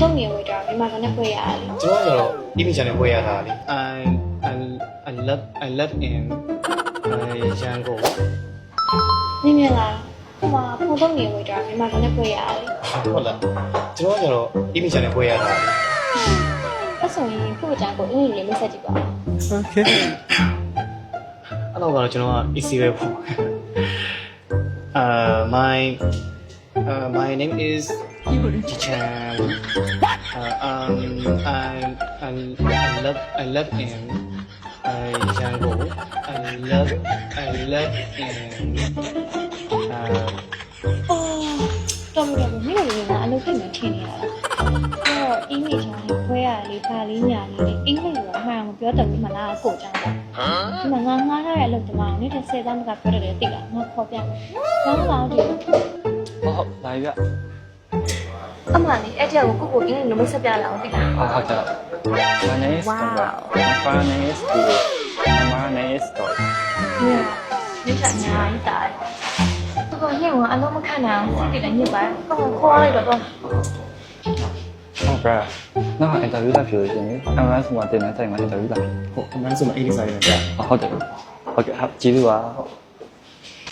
သုံးနေဝေးကြမြန်မာကနဲ့ဖွဲ့ရတယ် ကျွန်တော်ကတော့ဒီမိချန်နဲ့ပွဲရတာလေ I love in ရန်ကုန် နေမြလားဟိုမှာဖုန်းသုံးနေဝေးကြမြန်မာကနဲ့ဖွဲ့ရတယ် ဟုတ်လားကျွန်တော်ကတော့ဒီမိချန်နဲ့ပွဲရတာလေ အဲ့ဆိုရင်ခုကြံကိုအင်္ဂလိပ်လေးမိတ်ဆက်ကြည့်ပါဦး Okay အဲ့တော့ကတော့ကျွန်တော်က easy ပဲပေါ့ my name is Chichan I love in Django I love in တော်ပြီတော်ပြီမိလည်းငါအလုပ်ဖြစ်နေထင်နေရတာအဲ့တော့အင်္ဂလိပ်ချာလေးဖွဲ့ရလေးပါလေးညာလေးအင်္ဂလိပ်ကိုအမှန်ကိုပြောတယ်မလားကိုကြံတာဒီမှာငါငားထားတဲ့အလုပ်တမအောင်နေ့တစ်10တန်းကပြောတယ်တိတ်လားငါခေါ်ပြမယ်နောက်တော့ဒီ ဟုတ်လာပြီဗျ အမှန်လေးအဲ့တဲ့ကိုကိုအင်္ဂလိပ်လိုမိတ်ဆက်ပြလာအောင်တိတ်လား ဟုတ်ကဲ့ My name is My name is My name is Dot ဒီကညာအစ်တာကိုညကအလုံးမခံနိုင်အောင်တိတ်လည်းညစ်ပါခေါ်လိုက်တော့ ဟုတ်ကဲ့နောက်အင်တာဗျူးလာပြောရှင် MS မှာတင်တဲ့တိုင်မှာအင်တာဗျူးလာ ဟုတ်အမှန်ဆိုမှ80စာရည်နဲ့ကြာ ဟုတ်တယ်ဟုတ်ကဲ့ကျေးဇူးပါ